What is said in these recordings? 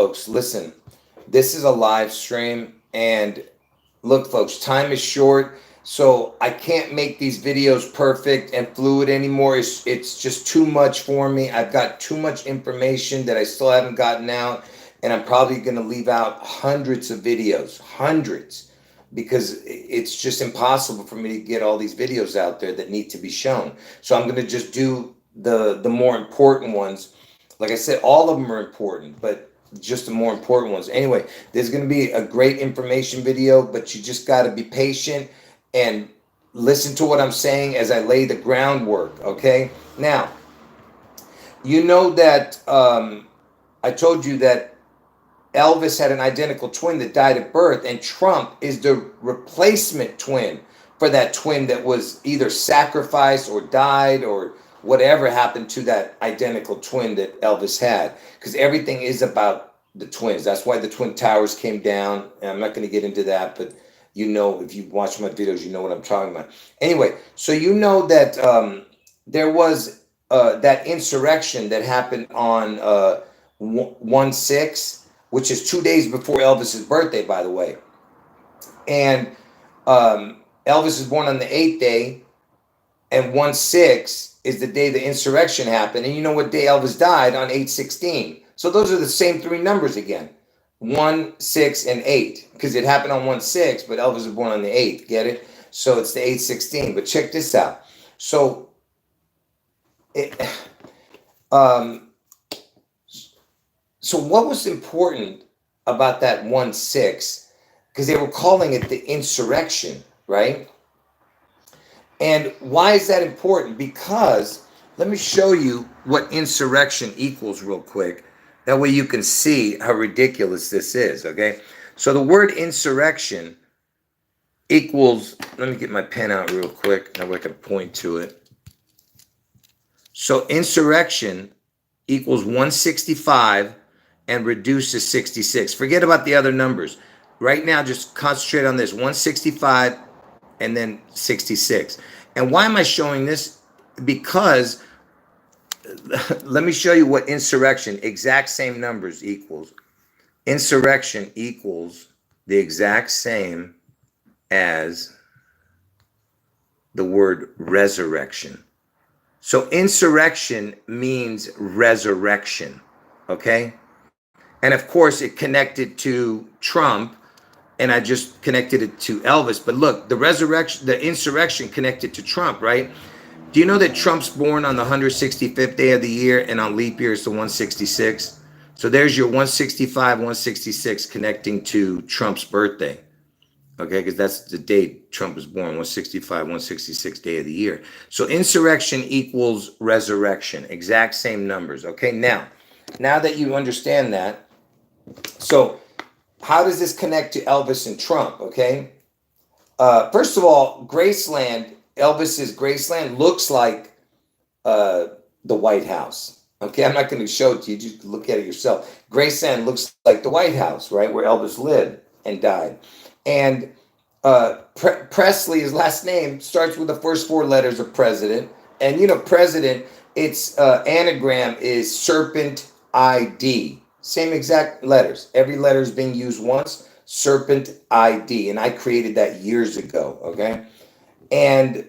folks, listen, this is a live stream, and look, folks, time is short, so I can't make these videos perfect and fluid anymore. It's just too much for me. I've got too much information that I still haven't gotten out, and I'm probably going to leave out hundreds of videos, hundreds, because it's just impossible for me to get all these videos out there that need to be shown. So I'm going to just do the more important ones. Like I said, all of them are important, but just the more important ones. Anyway, there's going to be a great information video, but you just got to be patient and listen to what I'm saying as I lay the groundwork. Okay. Now, you know that I told you that Elvis had an identical twin that died at birth, and Trump is the replacement twin for that twin that was either sacrificed or died or whatever happened to that identical twin that Elvis had, because everything is about the twins. That's why the Twin Towers came down, and I'm not going to get into that, but you know, if you watch my videos, you know what I'm talking about. Anyway, so you know that there was that insurrection that happened on 1/6, which is 2 days before Elvis's birthday, by the way. And Elvis was born on the 8th day, and 1/6 is the day the insurrection happened. And you know what day Elvis died? On 8/16. So those are the same three numbers again. 1, 6, and 8. Because it happened on 1/6, but Elvis was born on the 8th. Get it? So it's the 8/16. But check this out. So so what was important about that 1/6? Because they were calling it the insurrection, right? And why is that important? Because let me show you what insurrection equals real quick. That way you can see how ridiculous this is, okay? So the word insurrection equals, let me get my pen out real quick, that way I can point to it. So insurrection equals 165 and reduces 66. Forget about the other numbers. Right now, just concentrate on this, 165 and then 66. And why am I showing this? Because let me show you what insurrection, exact same numbers, equals. Insurrection equals the exact same as the word resurrection. So insurrection means resurrection, okay? And of course, it connected to Trump, and I just connected it to Elvis. But look, the resurrection, the insurrection connected to Trump, right? Do you know that Trump's born on the 165th day of the year, and on leap year it's the 166? So there's your 165, 166 connecting to Trump's birthday. Okay, because that's the date Trump was born, 165, 166 day of the year. So insurrection equals resurrection, exact same numbers. Okay, now that you understand that, so how does this connect to Elvis and Trump? Okay. First of all, Graceland, Elvis's Graceland looks like the White House. Okay. I'm not going to show it to you. Just look at it yourself. Graceland looks like the White House, right? Where Elvis lived and died. And Presley, his last name, starts with the first four letters of president. And you know, president, its anagram is serpent ID. Same exact letters. Every letter is being used once. Serpent ID. And I created that years ago. Okay. And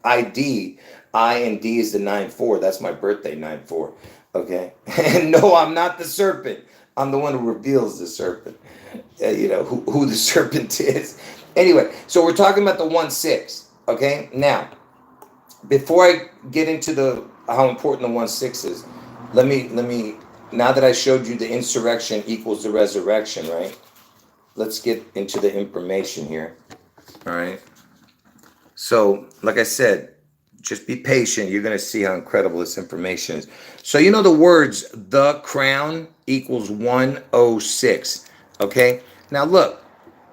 ID, I and D is the 9/4. That's my birthday, 9/4. Okay. And no, I'm not the serpent. I'm the one who reveals the serpent. You know, who the serpent is. Anyway, so we're talking about the 1/6. Okay. Now, before I get into how important the 1/6 is, let me now that I showed you the insurrection equals the resurrection, right? Let's get into the information here. All right. So, like I said, just be patient. You're going to see how incredible this information is. So, you know the words, the crown equals 106. Okay. Now, look,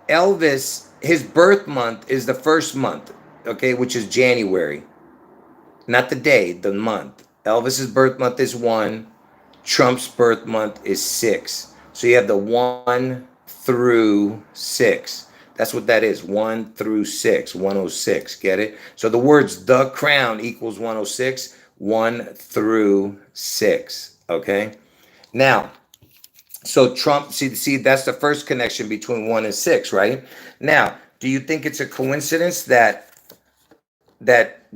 Elvis, his birth month is the first month, okay, which is January. Not the day, the month. Elvis's birth month is 1. Trump's birth month is 6. So you have the 1 through 6. That's what that is, 1 through 6, 106. Get it? So the words the crown equals 106, 1 through 6. Okay? Now, So Trump, see, that's the first connection between 1 and 6, right? Now, do you think it's a coincidence that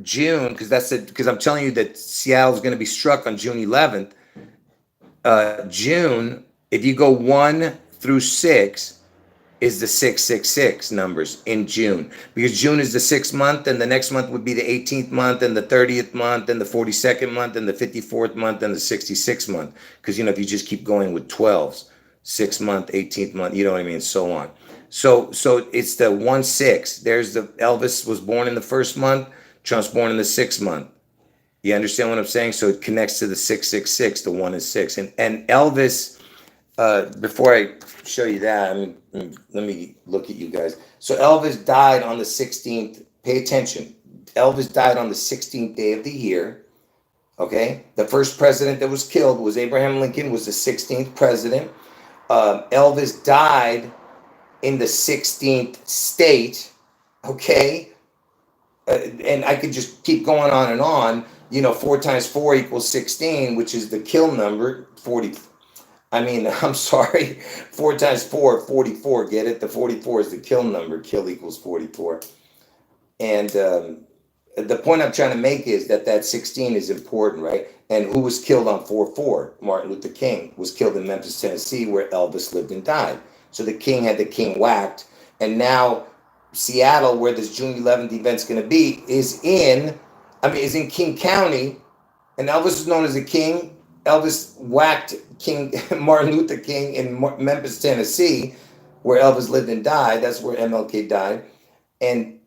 June, because I'm telling you that Seattle's going to be struck on June 11th. June, if you go 1 through 6, is the 666 numbers in June, because June is the 6th month, and the next month would be the 18th month, and the 30th month, and the 42nd month, and the 54th month, and the 66th month. Because if you just keep going with 12s, 6th month, 18th month, you know what I mean, so on. So it's the 1-6. There's the Elvis was born in the 1st month, Trump's born in the 6th month. You understand what I'm saying? So it connects to the 666, the 1 and 6, and Elvis. Before I show you that, let me look at you guys. So Elvis died on the 16th. Pay attention. Elvis died on the 16th day of the year. Okay. The first president that was killed was Abraham Lincoln, was the 16th president. Elvis died in the 16th state. Okay. And I could just keep going on and on. 4 times 4 equals 16, which is the kill number, 40. I'm sorry, 4 times 4, 44, get it? The 44 is the kill number, kill equals 44. And the point I'm trying to make is that 16 is important, right? And who was killed on 4/4? Martin Luther King was killed in Memphis, Tennessee, where Elvis lived and died. So the king had the king whacked. And now Seattle, where this June 11th event's going to be, is in King County. And Elvis is known as the king. Elvis whacked King Martin Luther King in Memphis, Tennessee, where Elvis lived and died. That's where MLK died, and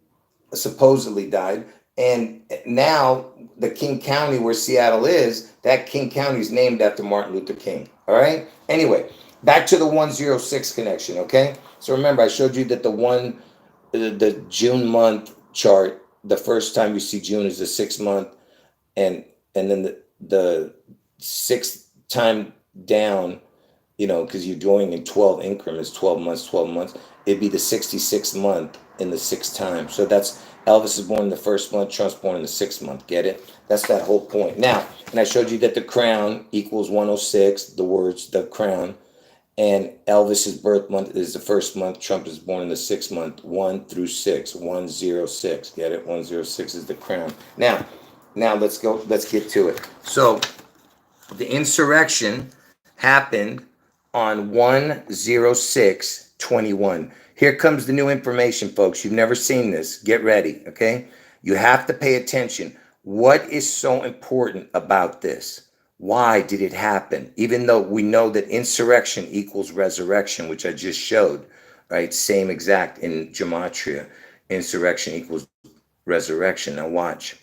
supposedly died. And now the King County, where Seattle is, that King County is named after Martin Luther King. All right. Anyway, back to the 106 connection. Okay. So remember, I showed you that the June month chart. The first time you see June is the 6th month, and then the 6th time down, because you're doing in 12 increments, 12 months, it'd be the 66th month in the 6th time. So that's Elvis is born in the 1st month, Trump's born in the 6th month. Get it? That's that whole point. Now, and I showed you that the crown equals 106, the words, the crown, and Elvis's birth month is the 1st month, Trump is born in the 6th month, 1 through 6, 106. Get it? 106 is the crown. Now let's get to it. So the insurrection happened on 1/06/21. Here comes the new information, folks. You've never seen this. Get ready, okay? You have to pay attention. What is so important about this? Why did it happen? Even though we know that insurrection equals resurrection, which I just showed, right? Same exact in gematria. Insurrection equals resurrection. Now watch.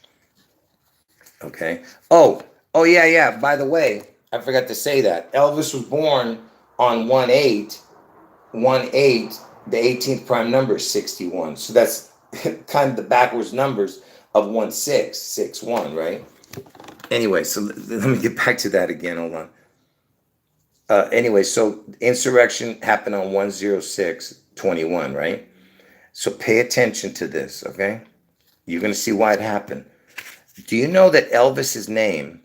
Okay. Oh, yeah. By the way, I forgot to say that Elvis was born on 1/8. 1/8. The 18th prime number is 61. So that's kind of the backwards numbers of 1661, right? Anyway, so let me get back to that again. Hold on. Anyway, so insurrection happened on 1/06/21, right? So pay attention to this, okay? You're going to see why it happened. Do you know that Elvis's name,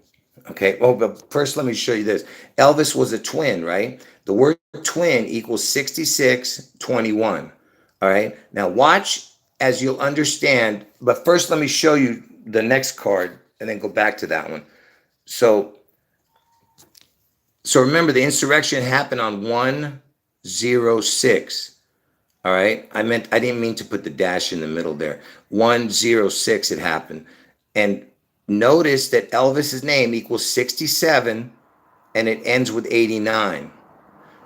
okay? Oh, but first let me show you this. Elvis was a twin, right? The word twin equals 6621. All right. Now watch as you'll understand. But first, let me show you the next card and then go back to that one. So remember, the insurrection happened on 1/06. All right. I didn't mean to put the dash in the middle there. 1/06 it happened. And notice that Elvis's name equals 67 and it ends with 89.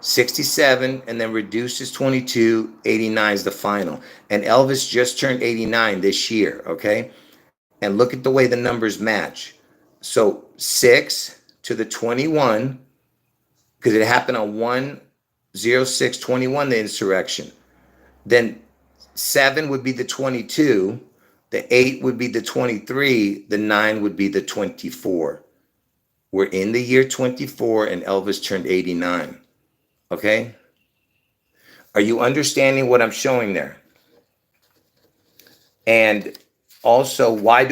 67 and then reduces 22, 89 is the final. And Elvis just turned 89 this year, okay? And look at the way the numbers match. So 6 to the 21, because it happened on 1/06/21, the insurrection. Then 7 would be the 22, the 8 would be the 23, the 9 would be the 24. We're in the year 24 and Elvis turned 89. Okay? Are you understanding what I'm showing there? And also, why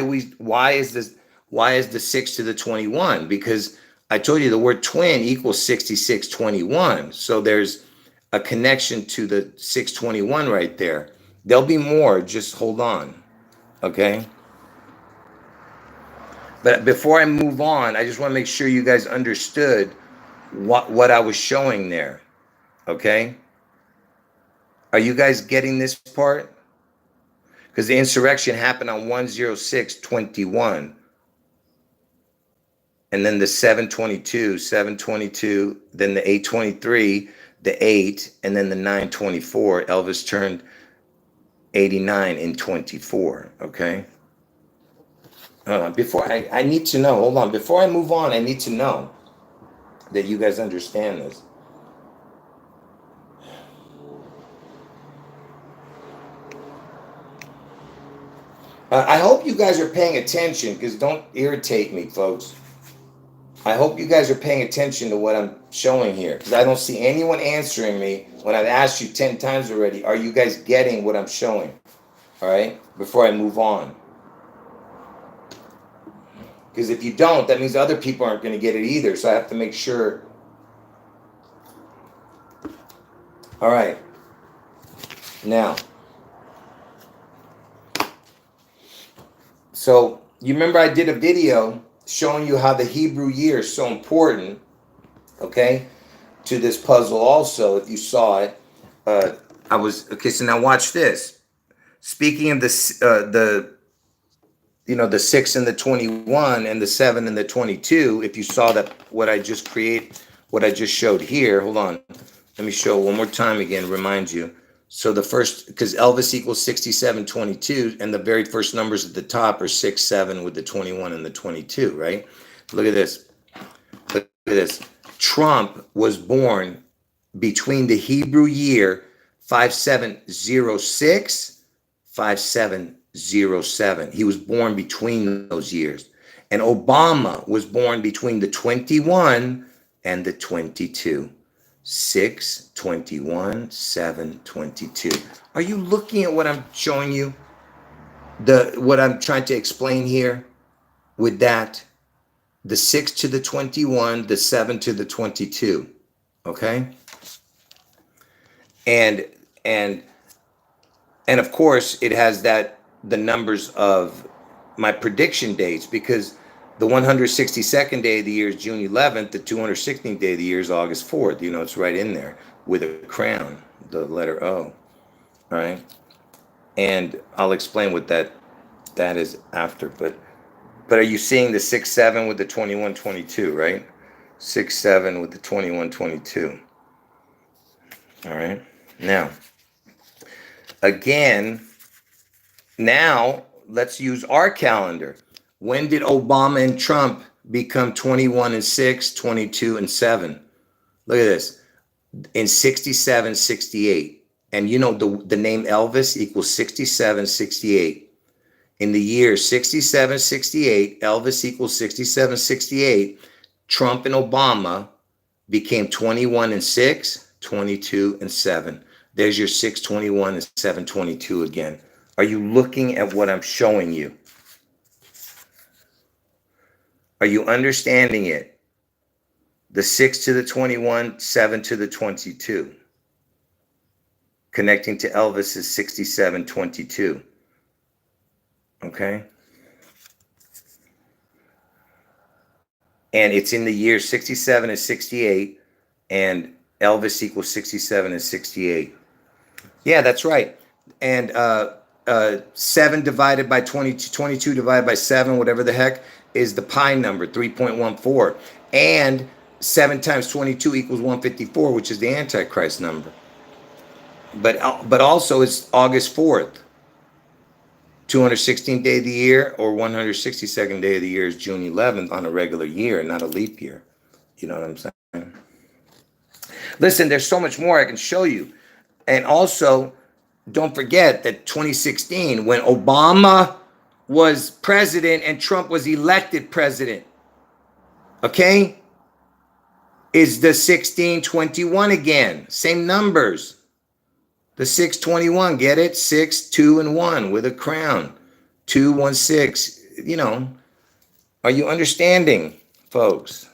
is the 6 to the 21? Because I told you the word twin equals 6621. So there's a connection to the 621 right there. There'll be more. Just hold on. Okay. But before I move on, I just want to make sure you guys understood what I was showing there. Okay. Are you guys getting this part? Because the insurrection happened on 106/21. And then the 722, then the 823, the 8, and then the 924. Elvis turned 89 in 24. Okay. Hold on. Before I need to know, hold on. Before I move on, I need to know that you guys understand this. I hope you guys are paying attention, because don't irritate me, folks. I hope you guys are paying attention to what I'm showing here, because I don't see anyone answering me when I've asked you 10 times already. Are you guys getting what I'm showing? All right, before I move on. Because if you don't, that means other people aren't going to get it either. So I have to make sure. All right. Now. So you remember I did a video showing you how the Hebrew year is so important, okay, to this puzzle also, if you saw it. Okay, so now watch this. Speaking of the 6 and the 21 and the 7 and the 22, if you saw that what I just showed here, hold on. Let me show it one more time again, remind you. So the first, because Elvis equals 6722, and the very first numbers at the top are 6, 7 with the 21 and the 22, right? Look at this. Look at this. Trump was born between the Hebrew year 5706, 5707. He was born between those years. And Obama was born between the 21 and the 22. 6, 21, 7, 22. Are you looking at what I'm showing you? What I'm trying to explain here with that? The 6 to the 21, the 7 to the 22. Okay? And of course, it has the numbers of my prediction dates, because the 162nd day of the year is June 11th. The 216th day of the year is August 4th. You know, it's right in there with a crown, the letter O. All right. And I'll explain what that is after. But are you seeing the 6, 7 with the 21, 22, right? 6, 7 with the 21, 22. All right. Now, again, now let's use our calendar. When did Obama and Trump become 21 and 6, 22 and 7? Look at this. In 67, 68. And you know the name Elvis equals 67, 68. In the year 67, 68, Elvis equals 67, 68. Trump and Obama became 21 and 6, 22 and 7. There's your 621 and 722 again. Are you looking at what I'm showing you? Are you understanding it? The 6 to the 21, 7 to the 22. Connecting to Elvis is 6722. Okay? And it's in the year 67 and 68, and Elvis equals 67 and 68. Yeah, that's right. And 7 divided by 22, 22 divided by 7, whatever the heck, is the pi number, 3.14. And 7 times 22 equals 154, which is the Antichrist number. But also it's August 4th. 216th day of the year, or 162nd day of the year is June 11th on a regular year, not a leap year. You know what I'm saying? Listen, there's so much more I can show you. And also, don't forget that 2016, when Obama was president and Trump was elected president, okay, is the 1621 again. Same numbers. The 621, get it? 6, 2, and 1 with a crown. 2, 1, 6. You know, are you understanding, folks?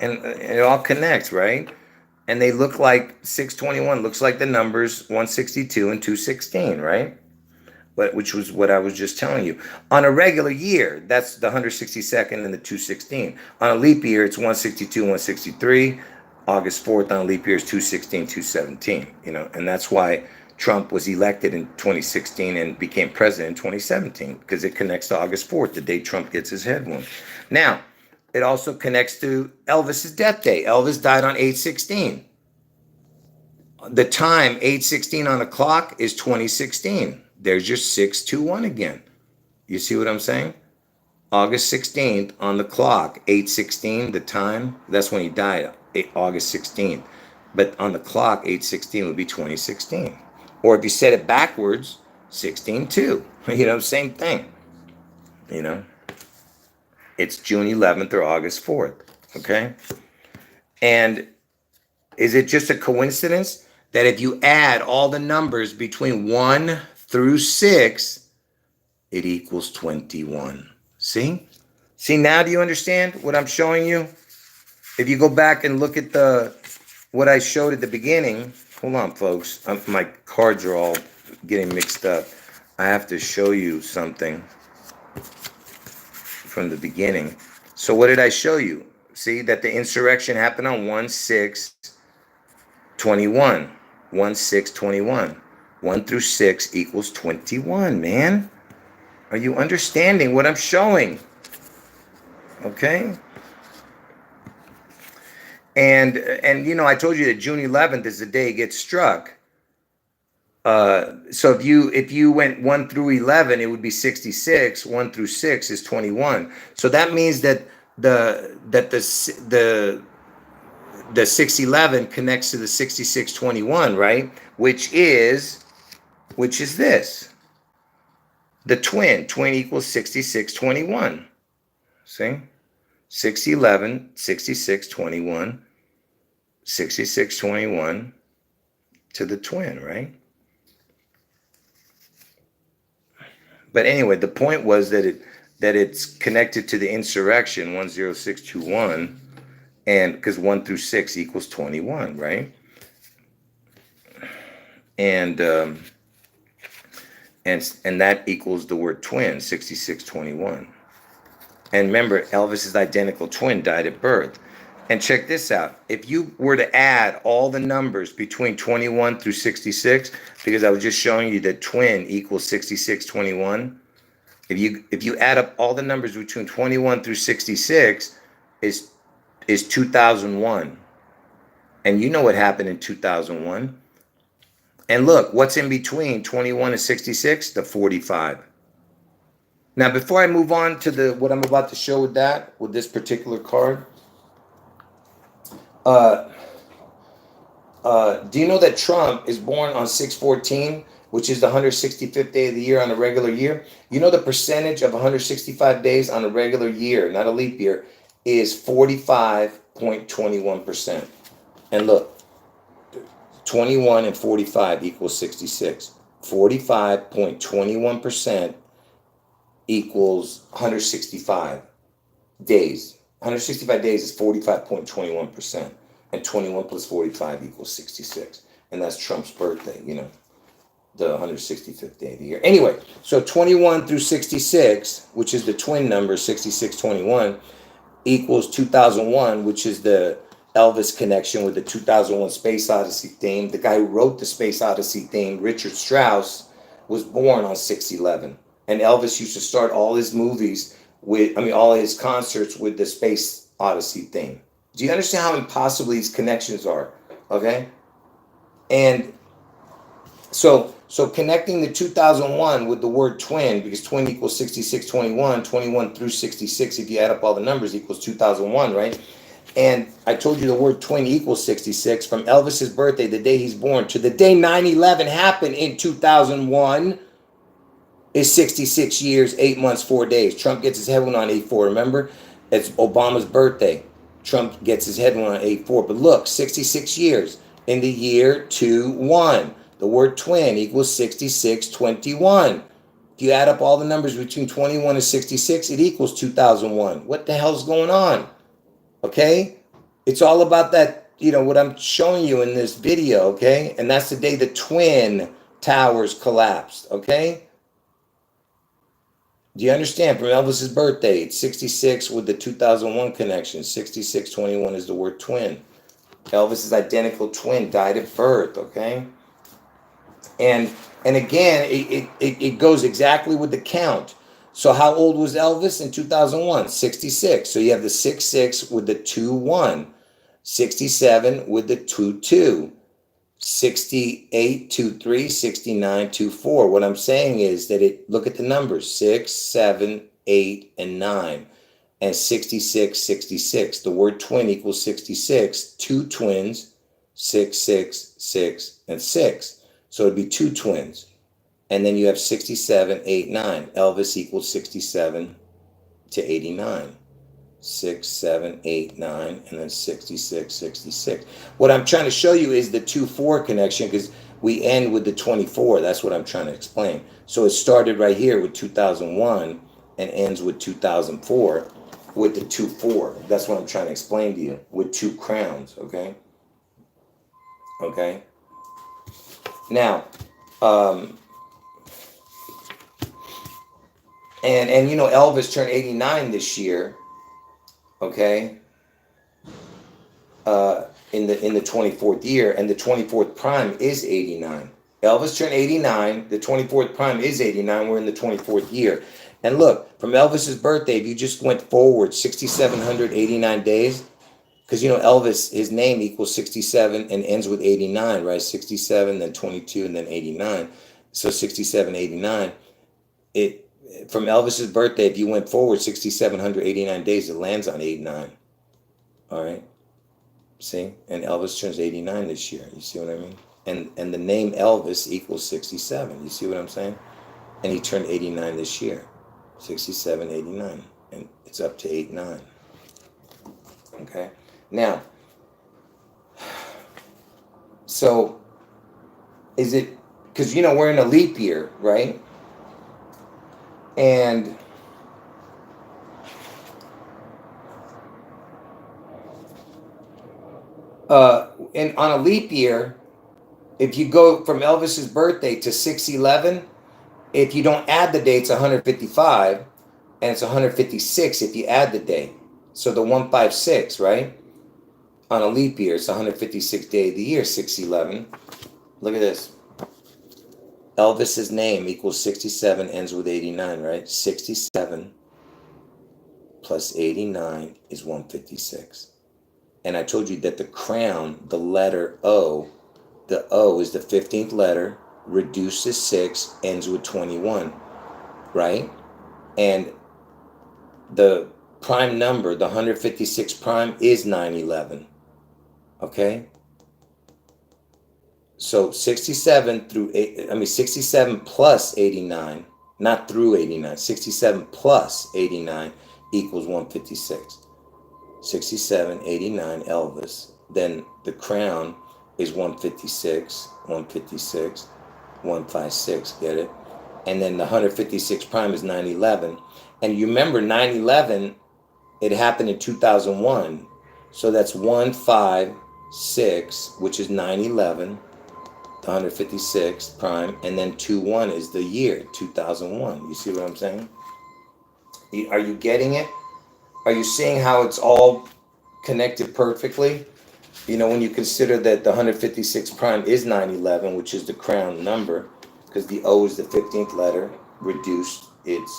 And it all connects, right? And they look like 621, looks like the numbers 162 and 216, right? But which was what I was just telling you. On a regular year, that's the 162nd and the 216. On a leap year, it's 162, 163. August 4th on a leap year is 216, 217. And that's why Trump was elected in 2016 and became president in 2017, because it connects to August 4th, the day Trump gets his head wound. Now, it also connects to Elvis's death day. Elvis died on 8/16. The time 8/16 on the clock is 2016. There's your 621 again. You see what I'm saying? August 16th on the clock, 8/16, the time, that's when he died, August 16th. But on the clock, 8/16 would be 2016. Or if you said it backwards, 16/2. Same thing. It's June 11th or August 4th. Okay? And is it just a coincidence that if you add all the numbers between 1 through 6, it equals 21? See? See, now do you understand what I'm showing you? If you go back and look at what I showed at the beginning, hold on, folks. My cards are all getting mixed up. I have to show you something from the beginning. So what did I show you? See that the insurrection happened on 1/6/21. 1/6/21. 1 through 6 equals 21, man. Are you understanding what I'm showing? Okay? And I told you that June 11th is the day it gets struck. So if you went 1 through 11, it would be 66. 1 through 6 is 21. So that means that the 611 connects to the 6621, right? Which is this. The twin. Twin equals 6621. See? 611, 6621, 6621 to the twin, right? But anyway, the point was that it's connected to the insurrection 10621, and because 1 through 6 equals 21, right? And that equals the word twin, 6621. And remember, Elvis's identical twin died at birth. And check this out. If you were to add all the numbers between 21 through 66, because I was just showing you that twin equals 6621. If you add up all the numbers between 21 through 66 is 2001. And you know what happened in 2001. And look, what's in between 21 and 66? The 45. Now, before I move on to what I'm about to show with this particular card, do you know that Trump is born on 6/14, which is the 165th day of the year on a regular year? You know the percentage of 165 days on a regular year, not a leap year, is 45.21%. And look, 21 and 45 equals 66. 45.21% equals 165 days. 165 days is 45.21%. And 21 plus 45 equals 66. And that's Trump's birthday, the 165th day of the year. Anyway, so 21 through 66, which is the twin number, 6621, equals 2001, which is the Elvis connection with the 2001 Space Odyssey theme. The guy who wrote the Space Odyssey theme, Richard Strauss, was born on 6/11. And Elvis used to start all his movies all his concerts with the Space Odyssey theme. Do you understand how impossible these connections are? Okay? And so connecting the 2001 with the word twin, because twin equals 6621, 21 through 66, if you add up all the numbers, equals 2001, right? And I told you the word twin equals 66 from Elvis's birthday, the day he's born, to the day 9/11 happened in 2001 is 66 years, 8 months, 4 days. Trump gets his head wound on 8/4. Remember? It's Obama's birthday. Trump gets his head wound on 8/4. But look, 66 years in the year 21. The word twin equals 6621. If you add up all the numbers between 21 and 66, it equals 2001. What the hell's going on? Okay? It's all about that, what I'm showing you in this video, okay? And that's the day the twin towers collapsed, okay? Do you understand? From Elvis's birthday, it's 66 with the 2001 connection. 6621 is the word twin. Elvis's identical twin died at birth, okay? And again, it goes exactly with the count. So how old was Elvis in 2001? 66. So you have the 66 with the 21, 67 with the 22, 68, 23, 69, 24. What I'm saying is that look at the numbers, 6, 7, 8, and 9, and 66, 66. The word twin equals 66. Two twins, 6, 6, 6, and 6. So it'd be two twins. And then you have 67, 8, 9. Elvis equals 67 to 89. 6, 7, 8, 9, and then 66, 66. What I'm trying to show you is the 2-4 connection, because we end with the 24. That's what I'm trying to explain. So it started right here with 2001 and ends with 2004 with the 2-4. That's what I'm trying to explain to you, with two crowns, okay? Okay? Now, and Elvis turned 89 this year, okay? In the 24th year, and the 24th prime is 89. Elvis turned 89, the 24th prime is 89, we're in the 24th year. And look, from Elvis's birthday, if you just went forward 6,789 days, because Elvis, his name equals 67 and ends with 89, right? 67, then 22, and then 89. So 67, 89. From Elvis's birthday, if you went forward 6,789 days, it lands on 89. All right? See? And Elvis turns 89 this year. You see what I mean? And the name Elvis equals 67. You see what I'm saying? And he turned 89 this year. 67, 89. And it's up to 89. Okay? Now, so is it, because we're in a leap year, right? And on a leap year, if you go from Elvis's birthday to 6/11, if you don't add the day, it's 155, and it's 156 if you add the day. So the 156, right? On a leap year, it's 156 day of the year, 6/11. Look at this. Elvis's name equals 67, ends with 89, right? 67 plus 89 is 156. And I told you that the crown, the letter O, the O is the 15th letter, reduces 6, ends with 21, right? And the prime number, the 156 prime, is 911. Okay? So 67 plus 89, not through 89, 67 plus 89 equals 156. 67, 89, Elvis. Then the crown is 156, 156, 156, get it? And then the 156 prime is 911. And you remember 911, it happened in 2001. So that's 156, which is 911, the 156 prime, and then 21 is the year, 2001. You see what I'm saying? Are you getting it? Are you seeing how it's all connected perfectly? When you consider that the 156 prime is 911, which is the crown number, because the O is the 15th letter, reduced, it's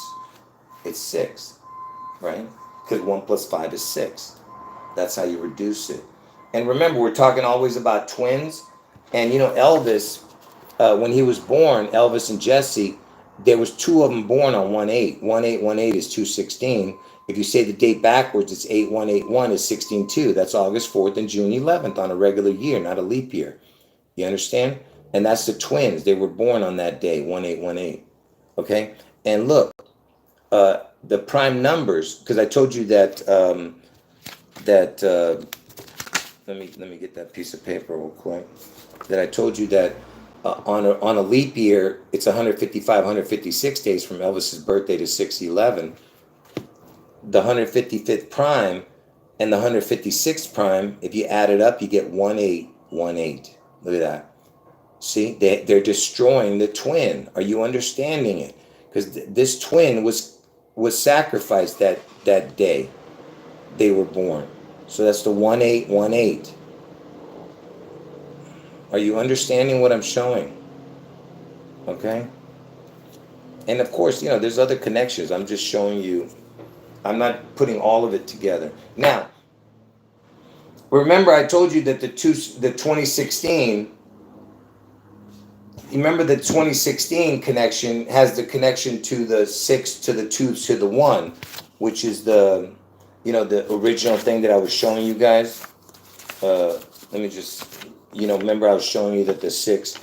6, right? Because 1 plus 5 is 6. That's how you reduce it. And remember, we're talking always about twins. And Elvis, when he was born, Elvis and Jesse, there was two of them born on 1/8. 1818 is 216. If you say the date backwards, it's 8181 is 16/2. That's August 4th and June 11th on a regular year, not a leap year. You understand? And that's the twins. They were born on that day, 1818. Okay? And look, the prime numbers, because I told you that let me get that piece of paper real quick. That I told you that on a leap year, it's 155, 156 days from Elvis's birthday to 6/11. The 155th prime And the 156th prime, if you add it up, you get 1818. Look at that. See, they're destroying the twin. Are you understanding it? Because this twin was sacrificed that day they were born. So that's the 1818. Are you understanding what I'm showing? Okay. And of course, there's other connections. I'm just showing you. I'm not putting all of it together. Now, remember I told you that the 2016. Remember the 2016 connection has the connection to the 6 to the 2 to the 1, which is the original thing that I was showing you guys. Let me just, remember I was showing you that the 6,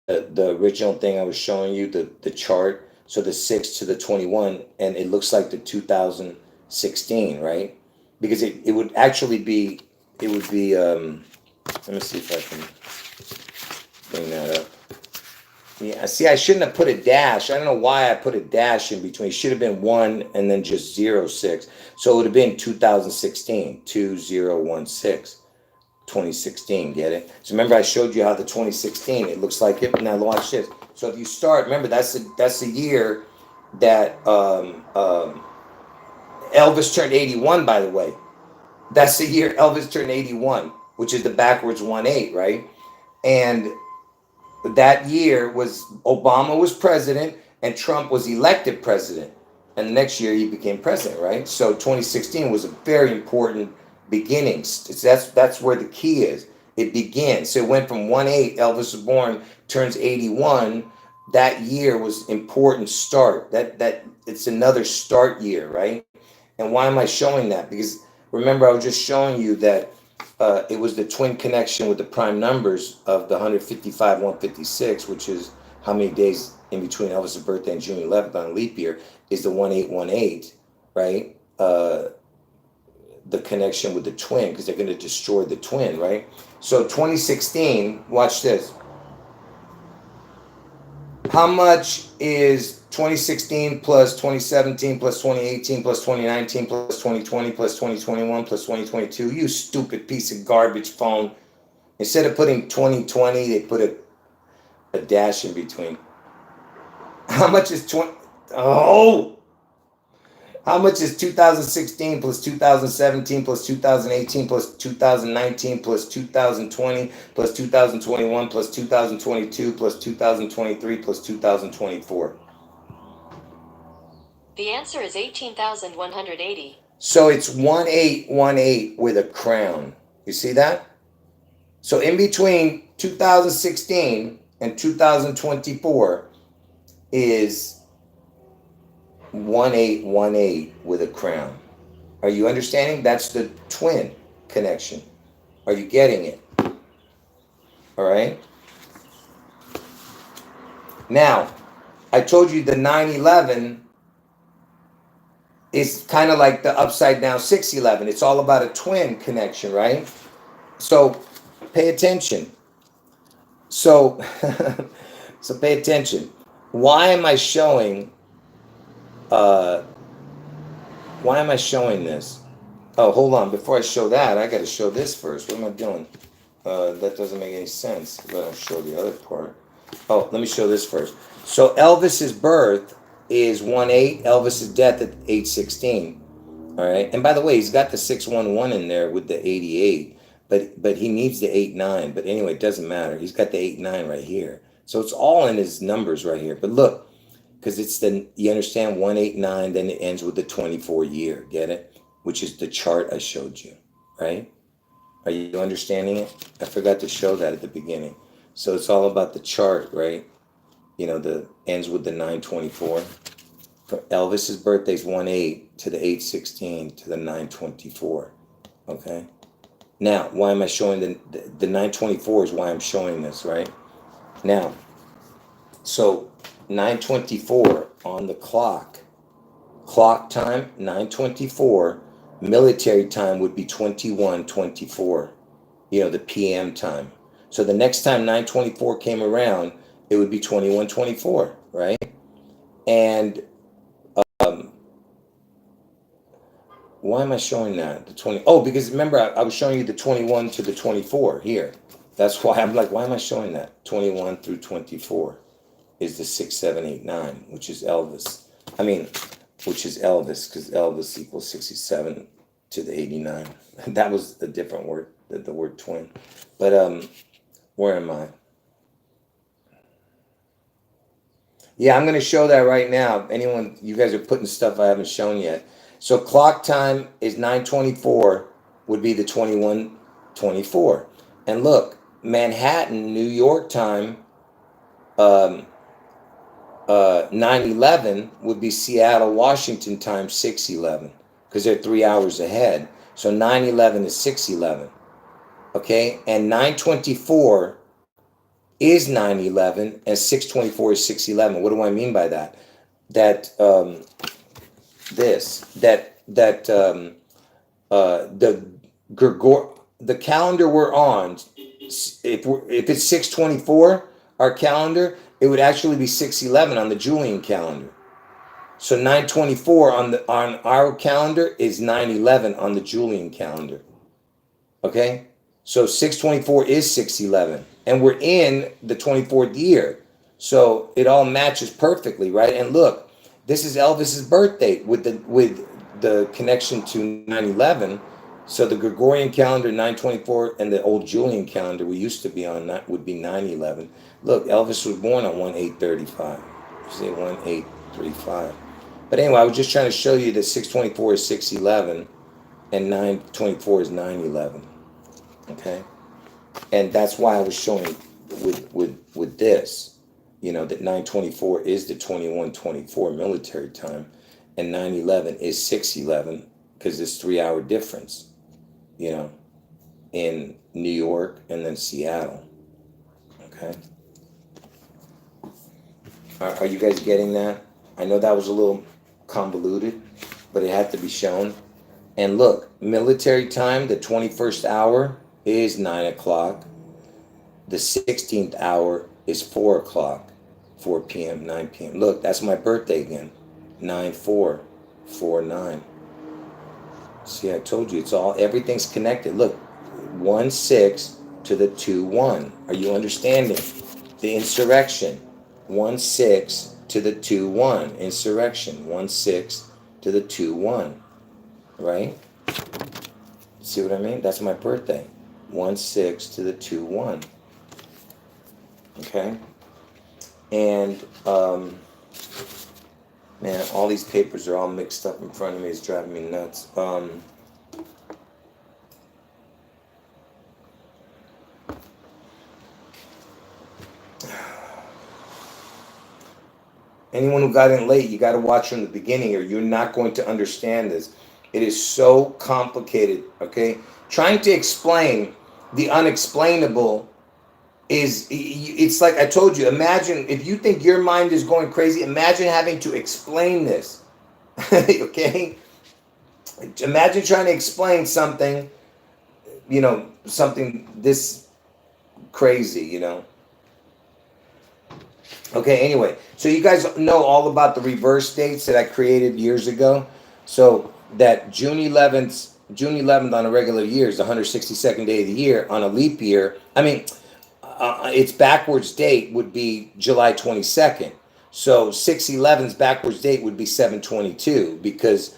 the original thing I was showing you, the chart. So the 6 to the 21, and it looks like the 2016, right? Because it would actually be, let me see if I can bring that up. Yeah, see, I shouldn't have put a dash. I don't know why I put a dash in between. It should have been 1 and then just 06. So it would have been 2016, 2016, 2016, get it? So remember I showed you how the 2016, it looks like it. Now watch this. So if you start, remember that's the year that Elvis turned 81, by the way. That's the year Elvis turned 81, which is the backwards 18, right? And that year was Obama was president and Trump was elected president. And the next year he became president, right? So 2016 was a very important beginning. That's where the key is. It began. So it went from 18, Elvis was born, turns 81. That year was important start. That it's another start year, right? And why am I showing that? Because remember I was just showing you that it was the twin connection with the prime numbers of the 155, 156, which is how many days in between Elvis' birthday and June 11th on a leap year, is the 1818, right? The connection with the twin, because they're going to destroy the twin, right? So 2016, watch this. How much is 2016 plus 2017 plus 2018 plus 2019 plus 2020 plus 2021 plus 2022? You stupid piece of garbage phone. Instead of putting 2020, they put a dash in between. How much is how much is 2016 plus 2017 plus 2018 plus 2019 plus 2020 plus 2021 plus 2022 plus 2023 plus 2024? The answer is 18,180. So it's 1818 with a crown. You see that? So in between 2016 and 2024 is 1818 with a crown. Are you understanding? That's the twin connection. Are you getting it? All right. Now, I told you the 911 is kind of like the upside down 611. It's all about a twin connection, right? So pay attention. So pay attention. Why am I showing this? Oh, hold on. Before I show that, I got to show this first. What am I doing? That doesn't make any sense if I don't show the other part. Oh, let me show this first. So Elvis's birth is 18. Elvis's death at 816. All right. And by the way, he's got the 611 in there with the 88, but he needs the 89. But anyway, it doesn't matter. He's got the 89 right here. So it's all in his numbers right here. But look, because it's you understand, 189, then it ends with the 24 year. Get it? Which is the chart I showed you, right? Are you understanding it? I forgot to show that at the beginning. So it's all about the chart, right? The ends with the 924. Elvis's birthday is 18 to the 816 to the 924. Okay. Now, why am I showing the 924 is why I'm showing this, right? Now, so 924 on the clock time, 924, military time would be 2124, the PM time. So the next time 924 came around, it would be 2124, right? And Why am I showing that? The 20. Oh, because remember, I was showing you the 21 to the 24 here. That's why I'm like, why am I showing that? 21 through 24 is the 6, 7, 8, 9, which is Elvis. I mean, which is Elvis, because Elvis equals 67 to the 89. That was a different word, the word twin. But where am I? Yeah, I'm gonna show that right now. Anyone, you guys are putting stuff I haven't shown yet. So clock time is 9:24, would be the 21:24. And look, Manhattan, New York time, um, 9:11 would be Seattle, Washington time 6:11, because they're 3 hours ahead. So 9:11 is 6:11. Okay, and 9:24 is 9:11, and 6:24 is 6:11. What do I mean by that? That this that the calendar we're on, if it's 6:24, our calendar, it would actually be 6:11 on the Julian calendar. So 9:24 on our calendar is 9:11 on the Julian calendar. Okay, so 6:24 is 6:11, and we're in the 24th year, so it all matches perfectly, right? And look, this is Elvis's birthday with the connection to 9/11. So the Gregorian calendar 9:24 and the old Julian calendar we used to be on that would be 9/11. Look, Elvis was born on 1/8/35. See 1/8/35. But anyway, I was just trying to show you that 6:24 is 6:11 and 9:24 is 9/11. Okay, and that's why I was showing with this, that 9:24 is the 21:24 military time, and 9/11 is 6:11 because it's 3 hour difference, in New York and then Seattle. Okay, are you guys getting that? I know that was a little convoluted, but it had to be shown. And look, military time, the 21st hour is 9 o'clock. The 16th hour is 4 o'clock, 4 p.m., 9 p.m. Look, that's my birthday again. 9/4/49. See, I told you, everything's connected. Look, 1/6 to the 2/1. Are you understanding? The insurrection, 1/6 to the 2/1. Insurrection, 1/6 to the 2/1. Right? See what I mean? That's my birthday. 1/6 to the 2/1. Okay? And, man, all these papers are all mixed up in front of me. It's driving me nuts. Anyone who got in late, you got to watch from the beginning or you're not going to understand this. It is so complicated, okay? Trying to explain the unexplainable it's like I told you, imagine if you think your mind is going crazy, imagine having to explain this, okay? Imagine trying to explain something, something this crazy, Okay, anyway, so you guys know all about the reverse dates that I created years ago. So that June 11th on a regular year is the 162nd day of the year. On a leap year, its backwards date would be July 22nd. So 6/11's backwards date would be 7/22 because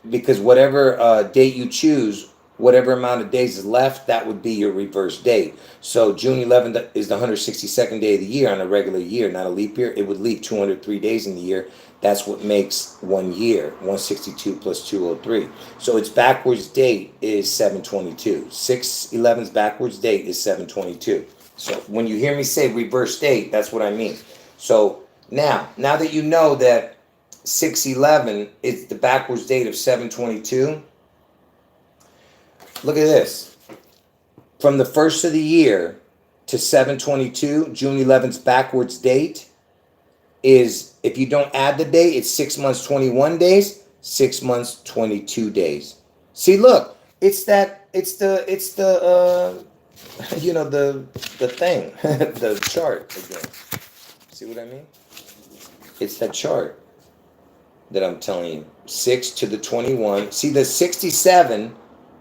because whatever date you choose, whatever amount of days is left, that would be your reverse date. So June 11th is the 162nd day of the year on a regular year, not a leap year. It would leave 203 days in the year. That's what makes 1 year, 162 plus 203. So its backwards date is 7/22. 6/11's backwards date is 7/22. So when you hear me say reverse date, that's what I mean. So now that you know that 6/11 is the backwards date of 7/22, look at this. From the first of the year to 7/22, June 11th's backwards date is, if you don't add the day, it's 6 months, 21 days, 6 months, 22 days. See, look, it's the the thing, the chart again. See what I mean? It's that chart. that I'm telling you. 6 to the 21. See, the 67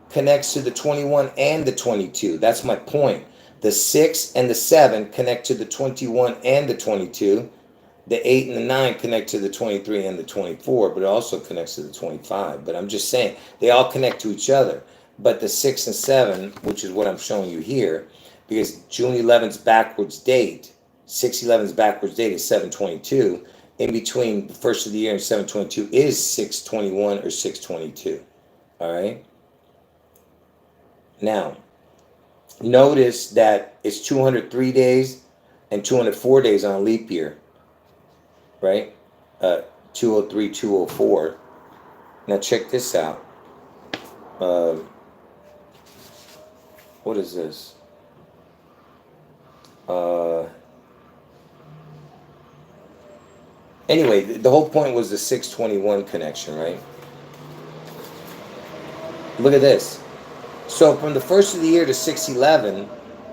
connects to the 21 and the 22. That's my point. The 6 and the 7 connect to the 21 and the 22. The 8 and the 9 connect to the 23 and the 24, but it also connects to the 25. But I'm just saying, they all connect to each other. But the 6 and 7, which is what I'm showing you here, because June 11th's backwards date, 6/11's backwards date is 7/22. In between the first of the year and 7/22 is 6/21 or 6/22. All right? Now, notice that it's 203 days and 204 days on a leap year, right? 203, 204. Now check this out. What is this? Anyway, the whole point was the 6/21 connection, right? Look at this. So from the first of the year to 6/11,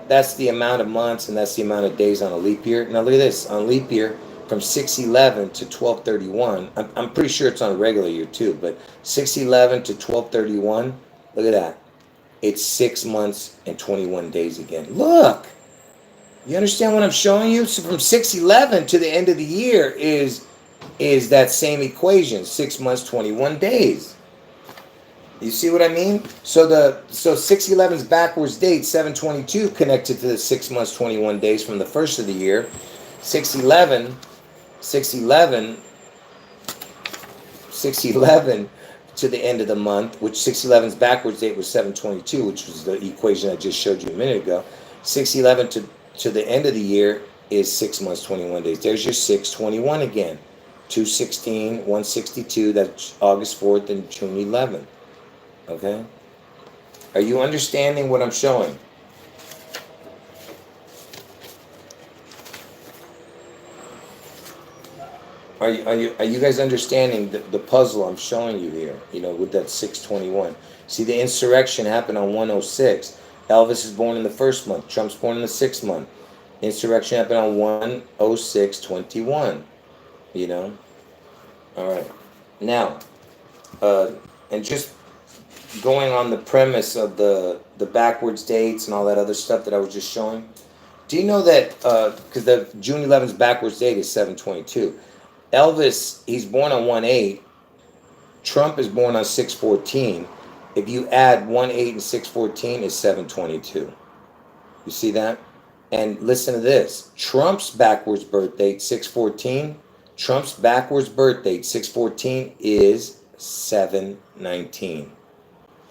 that's the amount of months and that's the amount of days on a leap year. Now look at this. On a leap year, from 6/11 to 12/31, I'm pretty sure it's on a regular year too, but 6/11 to 12/31, look at that. It's 6 months and 21 days again. Look! You understand what I'm showing you? So from 6/11 to the end of the year is that same equation, 6 months, 21 days. You see what I mean? So 6/11's backwards date, 7/22, connected to the 6 months, 21 days from the first of the year. 6/11 to the end of the month, which 6/11's backwards date was 7/22, which was the equation I just showed you a minute ago. 6/11 to the end of the year is 6 months, 21 days. There's your 6/21 again. 2/16, 1/62, that's August 4th and June 11th. Okay? Are you understanding what I'm showing? Are you guys understanding the puzzle I'm showing you here? You know, with that 6/21. See, the insurrection happened on 106. Elvis is born in the first month. Trump's born in the 6th month. Insurrection happened on 106/21. You know? All right. Now, and just going on the premise of the backwards dates and all that other stuff that I was just showing. Do you know that, because the June 11th's backwards date is 7/22. Elvis, he's born on 1/8. Trump is born on 6/14. If you add 1/8 and 6/14 is 7/22. You see that? And listen to this. Trump's backwards birth date, 6/14. Trump's backwards birth date, 6/14, is 7/19.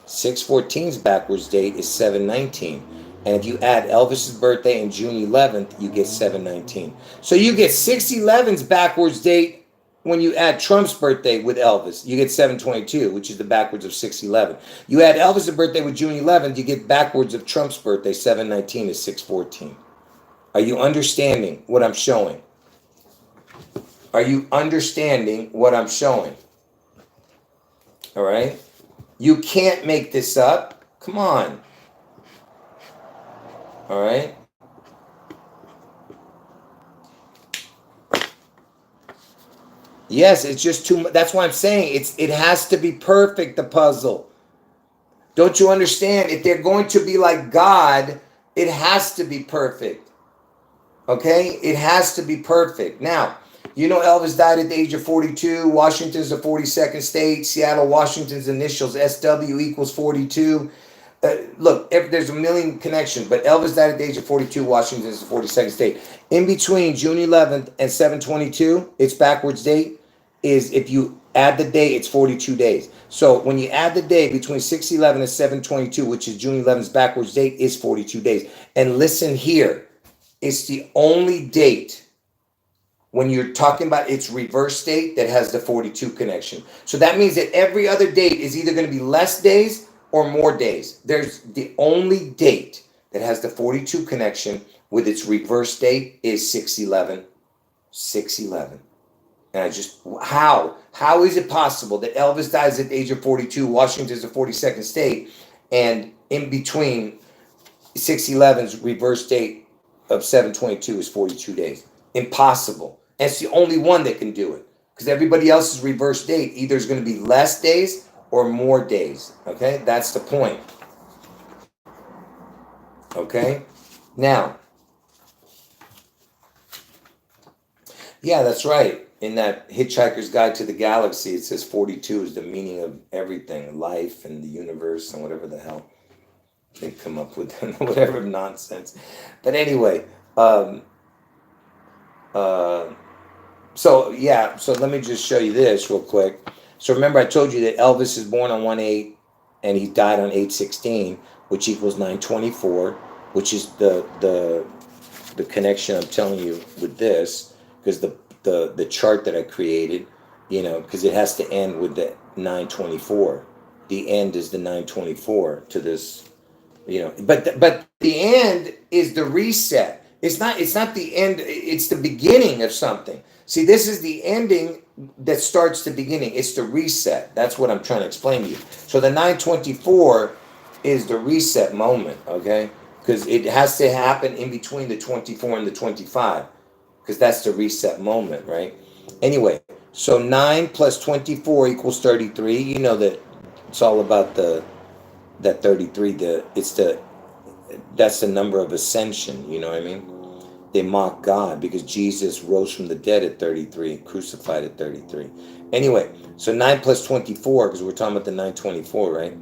6/14's backwards date is 7/19. And if you add Elvis's birthday and June 11th, you get 7/19. So you get 6/11's backwards date when you add Trump's birthday with Elvis. You get 7/22, which is the backwards of 6/11. You add Elvis's birthday with June 11th, you get backwards of Trump's birthday. 7/19 is 6/14. Are you understanding what I'm showing? Are you understanding what I'm showing? All right? You can't make this up. Come on. All right? Yes, it's just too much. That's why I'm saying it has to be perfect, the puzzle. Don't you understand? If they're going to be like God, it has to be perfect. Okay? It has to be perfect. Now, you know Elvis died at the age of 42. Washington's the 42nd state. Seattle, Washington's initials, SW equals 42. Look, there's a million connections, but Elvis died at the age of 42. Washington is the 42nd state. In between June 11th and 7/22, its backwards date is, if you add the day, it's 42 days. So when you add the day between 6/11 and 7/22, which is June 11th's backwards date, is 42 days. And listen here, it's the only date when you're talking about its reverse date that has the 42 connection. So that means that every other date is either going to be less days or more days. There's the only date that has the 42 connection with its reverse date is 6/11. 6/11. And I just, how is it possible that Elvis dies at the age of 42, Washington is the 42nd state, and in between 6/11's reverse date of 7/22 is 42 days? Impossible. And it's the only one that can do it. because everybody else's reverse date either is going to be less days or more days. Okay, that's the point. Okay, now, yeah, that's right. In that Hitchhiker's Guide to the Galaxy, it says 42 is the meaning of everything, life and the universe and whatever the hell they come up with, whatever nonsense. But anyway, uh, so yeah, so let me just show you this real quick. So remember, I told you that Elvis is born on 1/8 and he died on 8/16, which equals 924, which is the connection I'm telling you with this, because the chart that I created, because it has to end with the 924. The end is the 924 to this, but the end is the reset. It's not the end, it's the beginning of something. See, this is the ending that starts the beginning. It's the reset. That's what I'm trying to explain to you. So the 924 is the reset moment, okay? Because it has to happen in between the 24 and the 25, because that's the reset moment, right? Anyway, so 9 plus 24 equals 33. You know that it's all about that 33. That's the number of ascension. You know what I mean? They mock God because Jesus rose from the dead at 33, crucified at 33. Anyway, so 9 plus 24, because we're talking about the 924, right?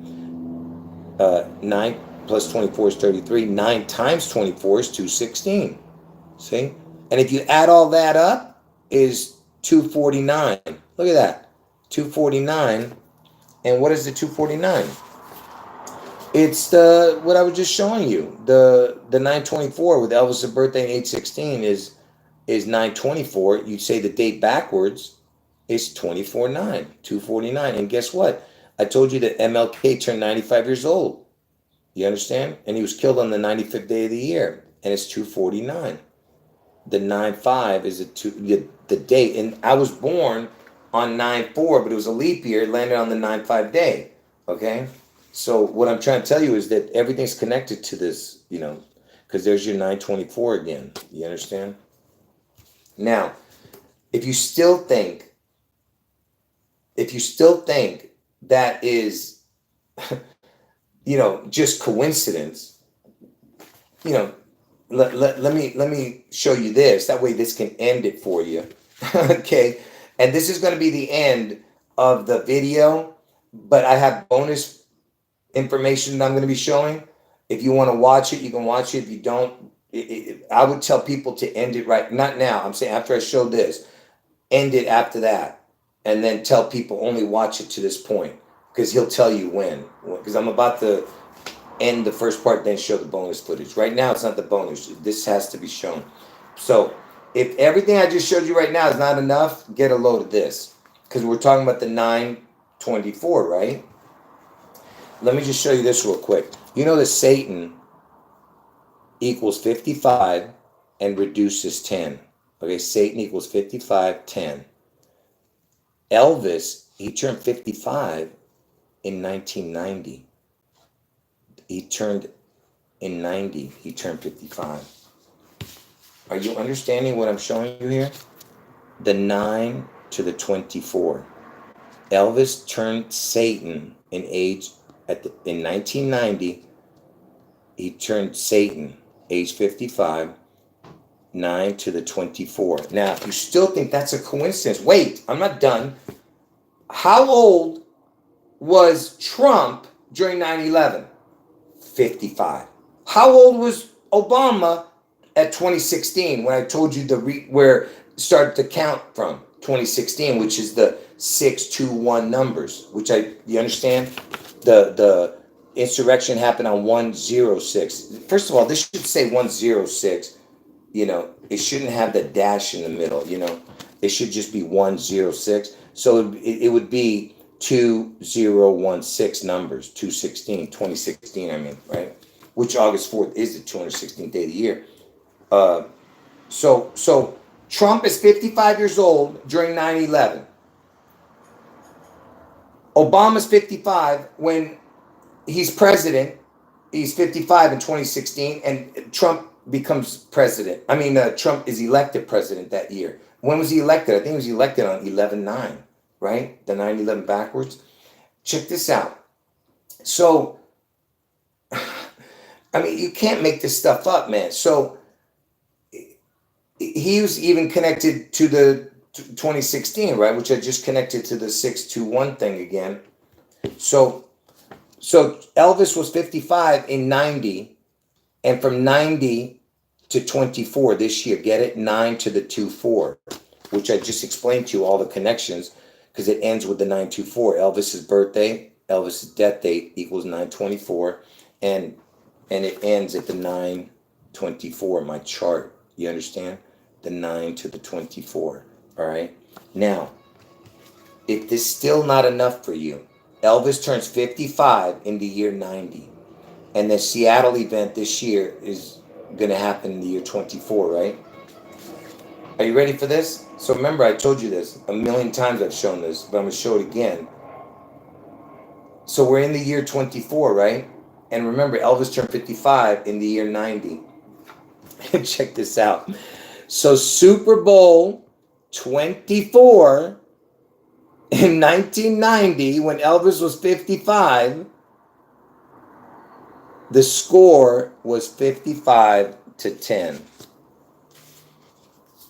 9 plus 24 is 33. 9 times 24 is 216. See? And if you add all that up, is 249. Look at that. 249. And what is the 249? It's what I was just showing you. The 924 with Elvis' birthday in 816 is 924. You'd say the date backwards is 24/9, 249. And guess what? I told you that MLK turned 95 years old. You understand? And he was killed on the 95th day of the year. And it's 249. The 9/5 is the date. And I was born on 9/4, but it was a leap year. It landed on the 9/5 day. Okay? So what I'm trying to tell you is that everything's connected to this, because there's your 924 again. You understand? Now, if you still think that is, just coincidence, let me show you this. That way this can end it for you. Okay? And this is going to be the end of the video, but I have bonus information that I'm going to be showing. If you want to watch it, you can watch it. If you don't, I would tell people to end it right, not now. I'm saying after I show this, end it after that, and then tell people only watch it to this point, because he'll tell you when. Because I'm about to end the first part, then show the bonus footage. Right now, it's not the bonus. This has to be shown. So if everything I just showed you right now is not enough, get a load of this, because we're talking about the 924, right? Let me just show you this real quick. You know that Satan equals 55 and reduces 10. Okay, Satan equals 55, 10. Elvis, he turned 55 in 1990. He turned 55. Are you understanding what I'm showing you here? The 9 to the 24. Elvis turned Satan in age in 1990. He turned Satan age 55, 9 to the 24. Now, if you still think that's a coincidence, wait, I'm not done. How old was Trump during 9/11? 55. How old was Obama at 2016 when I told you where started to count from 2016, which is the 621 numbers, you understand? The insurrection happened on 106. First of all, this should say 106. It shouldn't have the dash in the middle. It should just be 106. So it would be 2016 numbers, 2016, I mean, right? Which August 4th is the 216th day of the year. So Trump is 55 years old during 9/11. Obama's 55 when he's president. He's 55 in 2016, and Trump becomes president. I mean, Trump is elected president that year. When was he elected? I think he was elected on 11/9, right? The 9/11 backwards. Check this out. So, I mean, you can't make this stuff up, man. So he was even connected to the 2016, right? Which I just connected to the 621 thing again. So Elvis was 55 in 90, and from 90 to 24 this year, get it? 9 to the 24, which I just explained to you all the connections, because it ends with the 924. Elvis's birthday, Elvis's death date equals 924, and it ends at the 924, my chart. You understand? The 9 to the 24. All right. Now, if this is still not enough for you, Elvis turns 55 in the year 90. And the Seattle event this year is going to happen in the year 24, right? Are you ready for this? So remember, I told you this a million times. I've shown this, but I'm going to show it again. So we're in the year 24, right? And remember, Elvis turned 55 in the year 90. Check this out. So Super Bowl 24 in 1990, when Elvis was 55, the score was 55-10.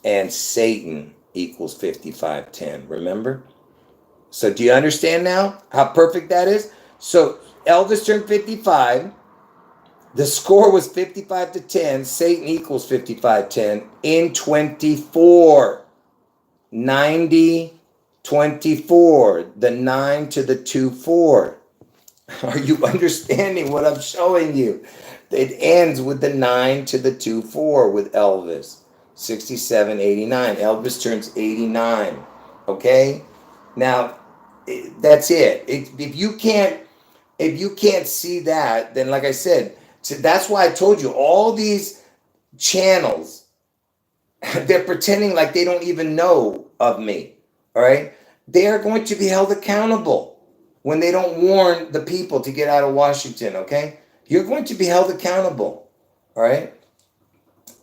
And Satan equals 55-10. Remember? So do you understand now how perfect that is? So Elvis turned 55. The score was 55-10. Satan equals 55-10 in 24. 90, 24. The 9 to the 2-4. Are you understanding what I'm showing you? It ends with the 9 to the 2-4 with Elvis. 67, 89. Elvis turns 89. Okay? Now, that's it. If you can't see that, then like I said, so that's why I told you all these channels, they're pretending like they don't even know of me. All right? They are going to be held accountable when they don't warn the people to get out of Washington, okay? You're going to be held accountable. All right?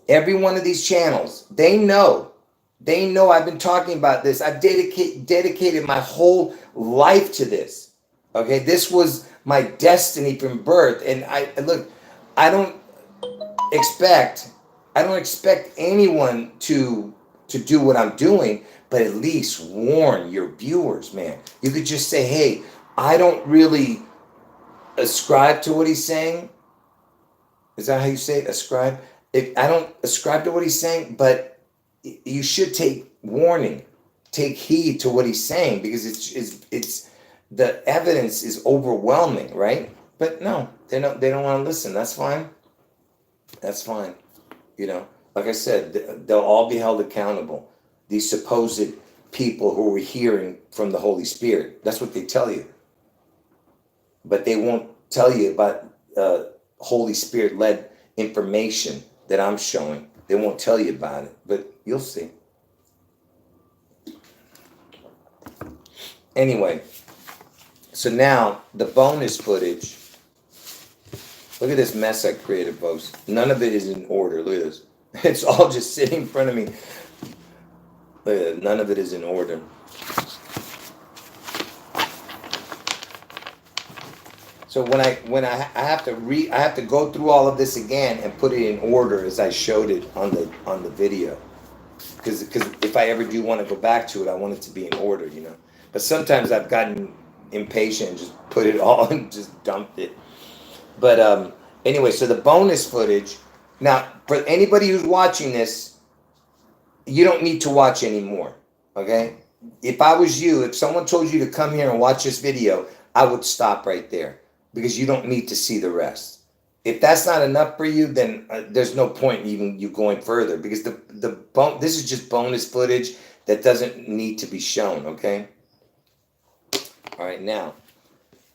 Every one of these channels, they know I've been talking about this. I've dedicated my whole life to this. Okay, this was my destiny from birth. And I don't expect anyone to do what I'm doing, but at least warn your viewers, man. You could just say, hey, I don't really ascribe to what he's saying. Is that how you say it? Ascribe? I don't ascribe to what he's saying, but you should take warning, take heed to what he's saying, because it's the evidence is overwhelming, right? But no, they don't want to listen. That's fine. That's fine. You know, like I said, they'll all be held accountable. These supposed people who were hearing from the Holy Spirit. That's what they tell you. But they won't tell you about Holy Spirit led information that I'm showing. They won't tell you about it, but you'll see. Anyway, so now the bonus footage. Look at this mess I created, folks. None of it is in order. Look at this. It's all just sitting in front of me. Look at it. None of it is in order. So when I have to go through all of this again and put it in order as I showed it on the video, because if I ever do want to go back to it, I want it to be in order, you know. But sometimes I've gotten impatient and just put it all and just dumped it. But anyway, so the bonus footage. Now, for anybody who's watching this, you don't need to watch anymore. Okay? If I was you, if someone told you to come here and watch this video, I would stop right there, because you don't need to see the rest. If that's not enough for you, then there's no point in even you going further, because this is just bonus footage that doesn't need to be shown, okay? All right, now.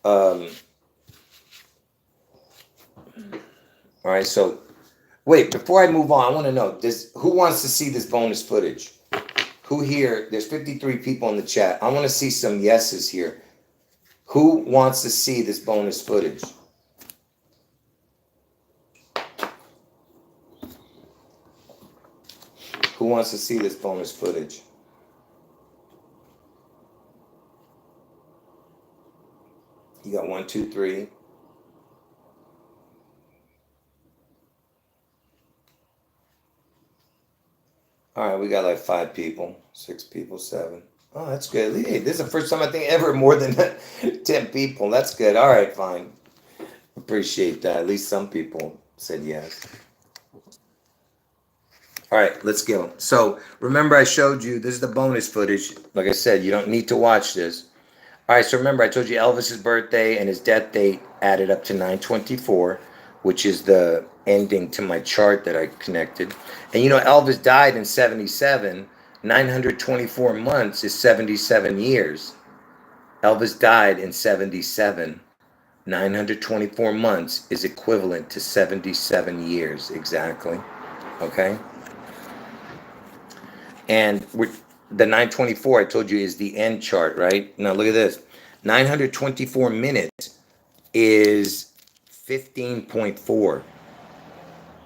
All right, so wait, before I move on, I want to know, who wants to see this bonus footage? Who here? There's 53 people in the chat. I want to see some yeses here. Who wants to see this bonus footage? Who wants to see this bonus footage? You got 1, 2, 3. All right, we got like 5 people, 6 people, 7. Oh, that's good. Hey, this is the first time I think ever more than 10 people. That's good. All right, fine. Appreciate that. At least some people said yes. All right, let's go. So remember I showed you, this is the bonus footage. Like I said, you don't need to watch this. All right, so remember I told you Elvis's birthday and his death date added up to 924, which is the ending to my chart that I connected. And you know, Elvis died in 77. 924 months is 77 years. Elvis died in 77. 924 months is equivalent to 77 years exactly. Okay? And the 924 I told you is the end chart, right? Now look at this. 924 minutes is 15.4.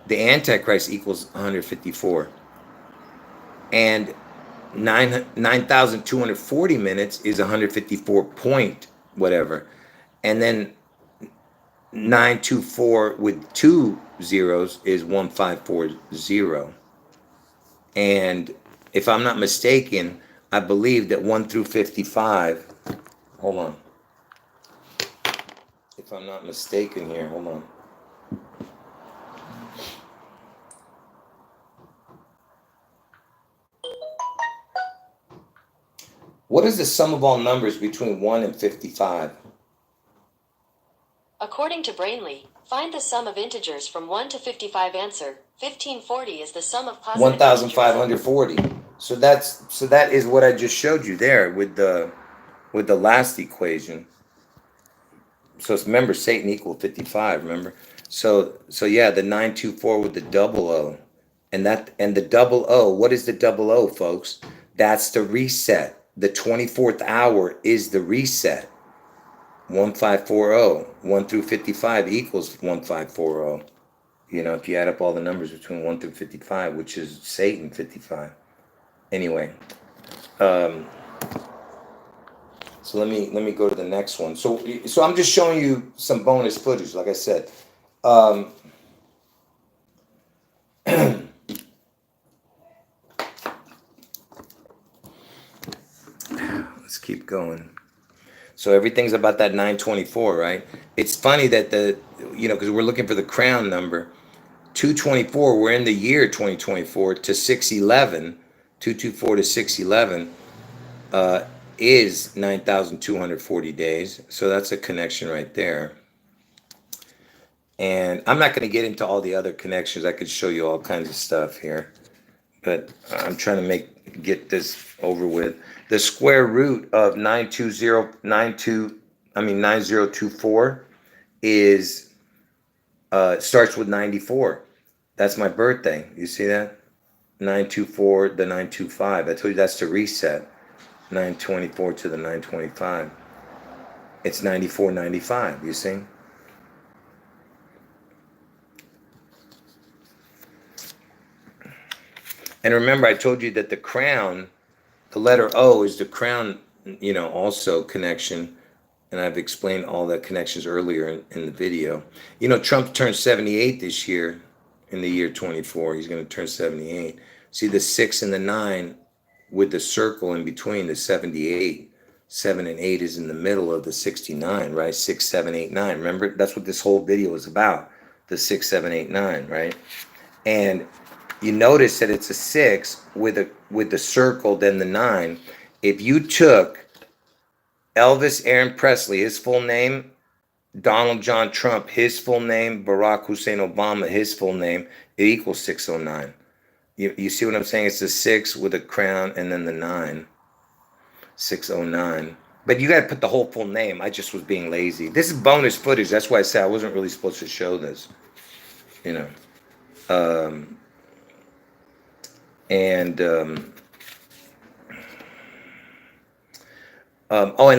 The Antichrist equals 154. And 9,240 minutes is 154 point whatever. And then 924 with 2 zeros is 1540. And if I'm not mistaken, I believe that 1 through 55, hold on. If I'm not mistaken here, hold on. What is the sum of all numbers between 1 and 55? According to Brainly, find the sum of integers from 1 to 55. Answer: 1540 is the sum of positive 1,540. So that is what I just showed you there with the last equation. So remember, Satan equaled 55. Remember, so yeah, the 924 with the double O, and the double O. What is the double O, folks? That's the reset. The 24th hour is the reset. 1540. 1 through 55 equals 1540. You know, if you add up all the numbers between 1 through 55, which is Satan 55. Anyway, so let me go to the next one. So I'm just showing you some bonus footage, like I said. Let's keep going. So everything's about that 924, right? It's funny that because we're looking for the crown number. 224, we're in the year 2024 to 611. 224 to 611 is 9,240 days. So that's a connection right there. And I'm not going to get into all the other connections. I could show you all kinds of stuff here, but I'm trying to get this over with. The square root of 9024 is starts with 94. That's my birthday. You see that? 924, the 925. I told you that's the reset. 924 to the 925. It's 9495, you see? And remember, I told you that the crown, the letter O is the crown, also connection. And I've explained all the connections earlier in the video. Trump turned 78 this year, in the year 24. He's going to turn 78. See the 6 and the 9 with the circle in between, the 78. 7 and 8 is in the middle of the 69, right? 6, 7, 8, 9. Remember, that's what this whole video is about. The 6, 7, 8, 9, right? And you notice that it's a 6 with the circle, then the 9. If you took Elvis Aaron Presley, his full name, Donald John Trump, his full name, Barack Hussein Obama, his full name, it equals 609. You see what I'm saying? It's the 6 with a crown and then the 9. 609. But you got to put the whole full name. I just was being lazy. This is bonus footage. That's why I said I wasn't really supposed to show this. And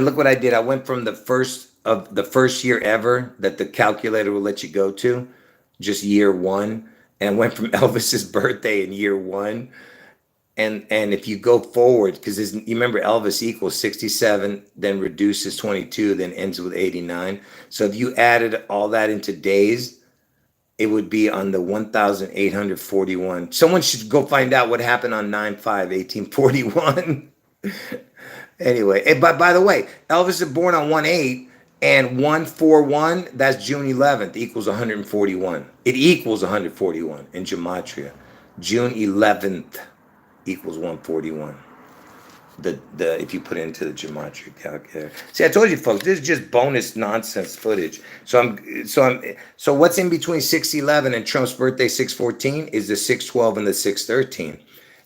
look what I did. I went from the first year ever that the calculator will let you go to, just year 1, and went from Elvis's birthday in year 1 And if you go forward, because you remember Elvis equals 67, then reduces 22, then ends with 89. So if you added all that into days, it would be on the 1,841. Someone should go find out what happened on 9/5/1841. Anyway, but by the way, Elvis is born on 1/8, and 141, that's June 11th, equals 141. It equals 141 in gematria. June 11th equals 141. The if you put it into the gematria calculator. See, I told you folks, this is just bonus nonsense footage. So what's in between 611 and Trump's birthday 614 is the 612 and the 613.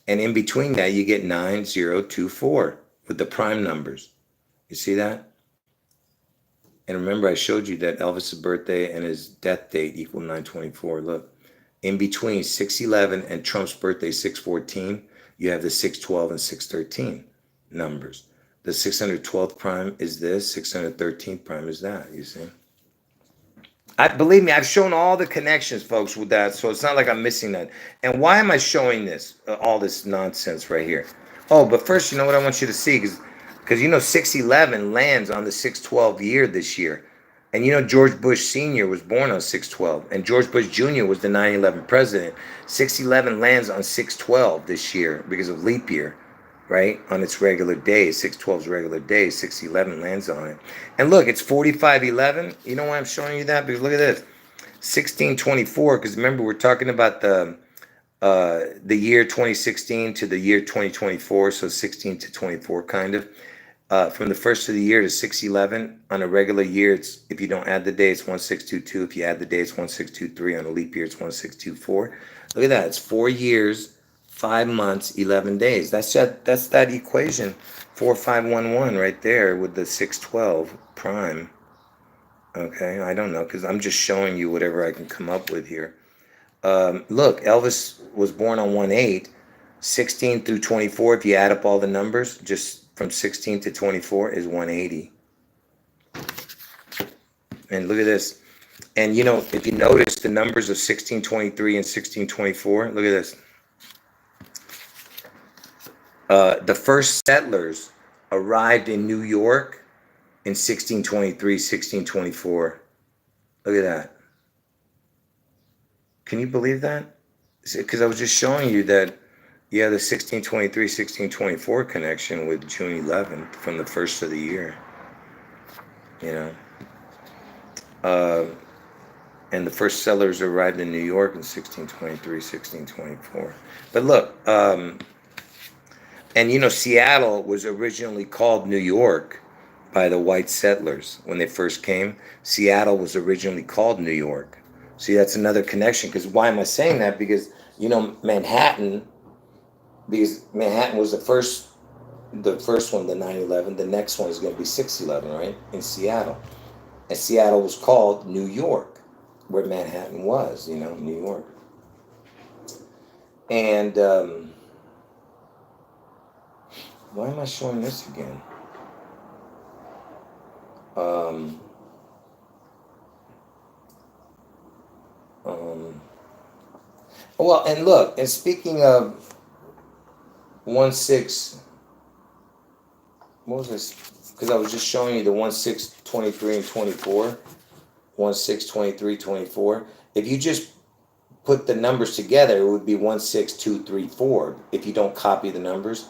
And in between that you get 9024 with the prime numbers. You see that? And remember I showed you that Elvis's birthday and his death date equal 924. Look. In between 611 and Trump's birthday 614, you have the 612 and 613 numbers. The 612th prime is this, 613th prime is that, you see? Believe me, I've shown all the connections, folks, with that, so it's not like I'm missing that. And why am I showing this, all this nonsense right here? Oh, but first, you know what I want you to see? Because you know 611 lands on the 612 year this year. And you know George Bush Sr. was born on 612, and George Bush Jr. was the 9/11 president. 611 lands on 612 this year because of leap year, right? On its regular day, 612's regular day, 611 lands on it. And look, it's 4511. You know why I'm showing you that? Because look at this, 1624. Because remember, we're talking about the year 2016 to the year 2024, so 16 to 24 kind of. From the first of the year to 611 on a regular year, it's if you don't add the day, it's 1622. If you add the day, it's 1623. On a leap year, it's 1624. Look at that. It's 4 years, 5 months, 11 days. That's that equation, 4511 right there with the 612 prime. Okay, I don't know because I'm just showing you whatever I can come up with here. Look, Elvis was born on 1/8, 16 through 24. If you add up all the numbers, just from 16 to 24 is 180. And look at this. And you know, if you notice the numbers of 1623 and 1624, look at this. The first settlers arrived in New York in 1623, 1624. Look at that. Can you believe that? Because I was just showing you that you have the 1623, 1624 connection with June 11th from the first of the year. You know, and the first settlers arrived in New York in 1623, 1624. But look, and you know, Seattle was originally called New York by the white settlers when they first came. Seattle was originally called New York. See, that's another connection. Because why am I saying that? Because you know, Manhattan. Because Manhattan was the first one, the 9/11. The next one is going to be 6/11, right? In Seattle. And Seattle was called New York, where Manhattan was, you know, New York. And why am I showing this again? Well, and look, and speaking of 1/6, what was this? Because I was just showing you the 1/6, 23, and 24. 1/6, 23, 24. If you just put the numbers together, it would be 16234. If you don't copy the numbers,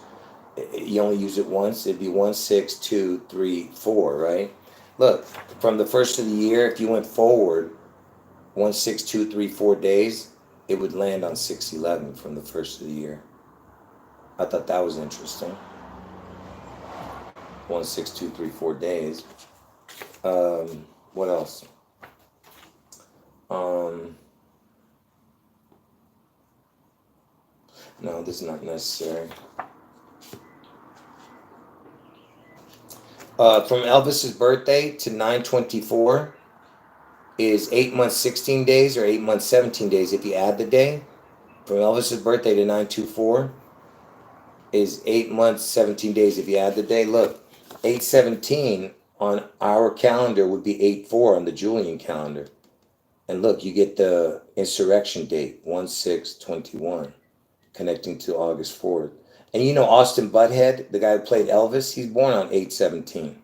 you only use it once. It'd be 16234, right? Look, from the first of the year, if you went forward 16234 days, it would land on 611 from the first of the year. I thought that was interesting. 16234 days. What else? No, this is not necessary. From Elvis's birthday to 9/24 is 8 months 16 days or 8 months 17 days if you add the day. From Elvis's birthday to 9/24 is 8 months 17 days if you add the day. Look, 8/17 on our calendar would be 8/4 on the Julian calendar. And look, you get the insurrection date, 1/6/21, connecting to August 4th. And you know Austin Butthead, the guy who played Elvis, he's born on 8/17.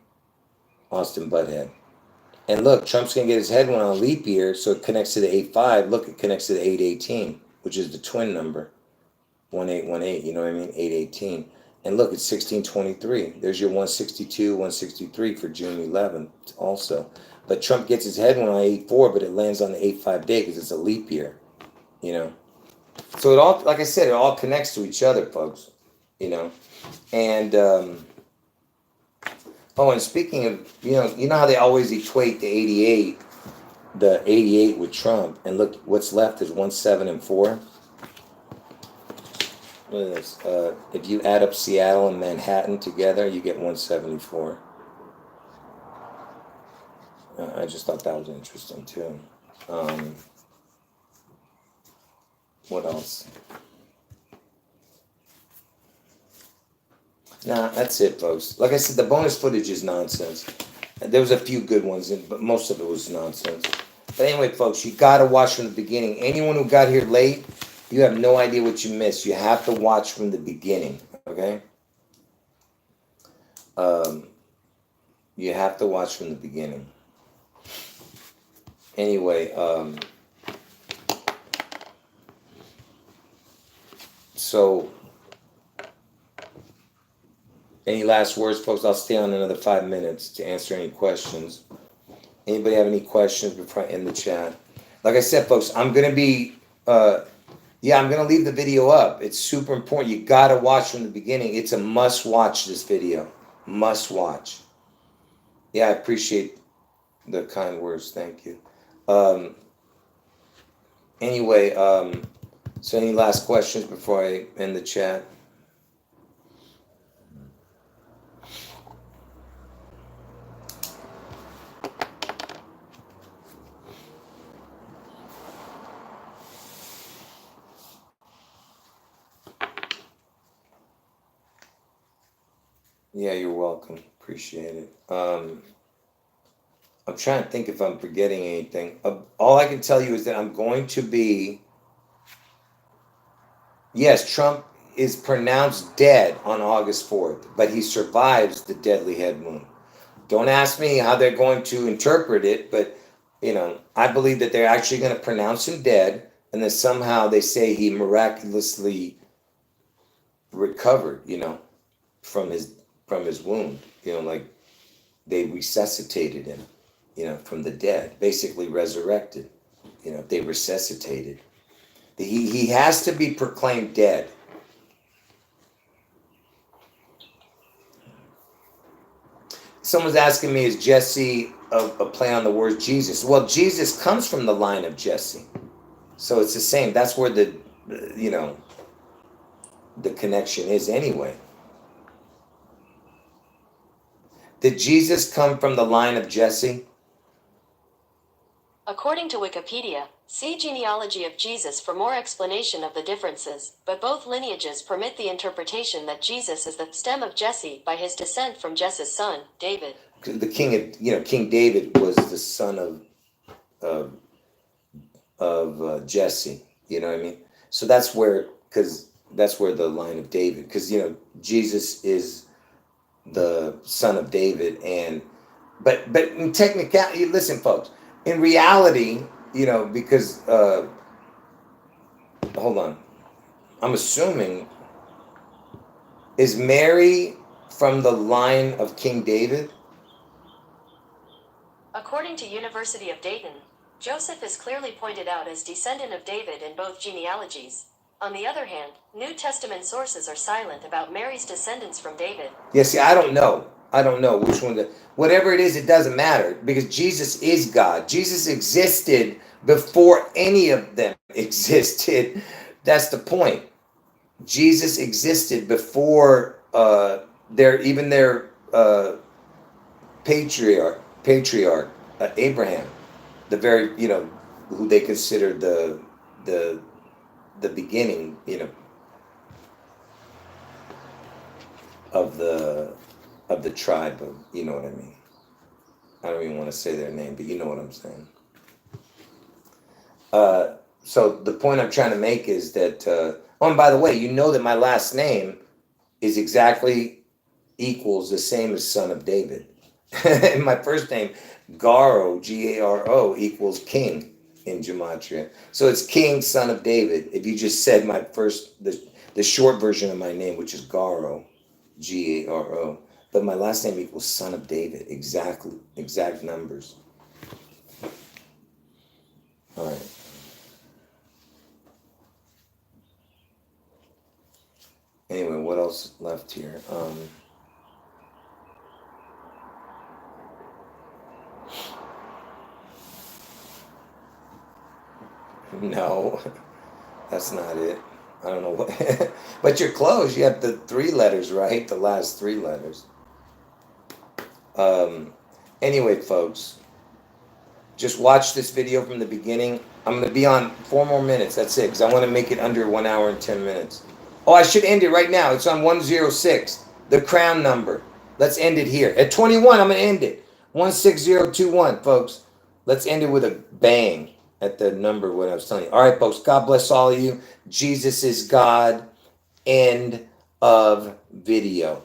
Austin Butthead. And look, Trump's going to get his head one on a leap year, so it connects to the 8/5. Look, it connects to the 8/18, which is the twin number. 1818, you know what I mean? 8/18. And look, it's 1623. There's your 162, 163 for June 11th also. But Trump gets his head one on 8/4, but it lands on the 8/5 day because it's a leap year, you know? So it all, like I said, it all connects to each other, folks, you know? And, oh, and speaking of, you know how they always equate the 88 with Trump, and look, what's left is 1, 7, and 4. Look at this. If you add up Seattle and Manhattan together, you get 174. I just thought that was interesting too. What else? Nah, that's it, folks. Like I said, the bonus footage is nonsense. There was a few good ones, but most of it was nonsense. But anyway, folks, you gotta watch from the beginning. Anyone who got here late, you have no idea what you missed. You have to watch from the beginning, okay? You have to watch from the beginning. Anyway, so any last words, folks? I'll stay on another 5 minutes to answer any questions. Anybody have any questions before I end the chat? Like I said, folks, I'm gonna be I'm gonna leave the video up. It's super important. You gotta watch from the beginning. It's a must watch, this video. Must watch. Yeah, I appreciate the kind words. Thank you. Anyway, so any last questions before I end the chat? Yeah, you're welcome. Appreciate it. I'm trying to think if I'm forgetting anything. All I can tell you is that I'm going to be. Yes, Trump is pronounced dead on August 4th, but he survives the deadly head wound. Don't ask me how they're going to interpret it, but I believe that they're actually going to pronounce him dead, and then somehow they say he miraculously recovered, from his wound. Like they resuscitated him, from the dead, basically resurrected. They resuscitated. He has to be proclaimed dead. Someone's asking me, is Jesse a play on the word Jesus? Well, Jesus comes from the line of Jesse. So it's the same. That's where the connection is anyway. Did Jesus come from the line of Jesse? According to Wikipedia, see genealogy of Jesus for more explanation of the differences, but both lineages permit the interpretation that Jesus is the stem of Jesse by his descent from Jesse's son, David. The king of, King David was the son of Jesse, you know what I mean? So that's where the line of David, because, Jesus is the son of David, but in technicality, listen, folks, in reality, because hold on, I'm assuming, is Mary from the line of King David? According to University of Dayton, Joseph is clearly pointed out as descendant of David in both genealogies. On the other hand, New Testament sources are silent about Mary's descendants from David. Yeah, see, I don't know which one. Whatever it is, it doesn't matter, because Jesus is God. Jesus existed before any of them existed. That's the point. Jesus existed before their patriarch Abraham, the very who they consider the beginning of the tribe of, you know what I mean. I don't even want to say their name, but you know what I'm saying. So the point I'm trying to make is that, oh, and by the way, that my last name is exactly equals the same as son of David. And my first name, Garo, Garo, equals king in gematria. So it's king, son of David. If you just said my first, the short version of my name, which is Garo, Garo, but my last name equals son of David. Exact numbers. All right. Anyway, what else left here? No, that's not it. I don't know what, but you're close. You have the 3 letters, right? The last 3 letters. Anyway, folks, just watch this video from the beginning. I'm going to be on 4 more minutes. That's it, because I want to make it under 1 hour and 10 minutes. Oh, I should end it right now. It's on 106, the crown number. Let's end it here. At 21, I'm going to end it. 16021, folks. Let's end it with a bang at the number, what I was telling you. All right, folks, God bless all of you. Jesus is God. End of video.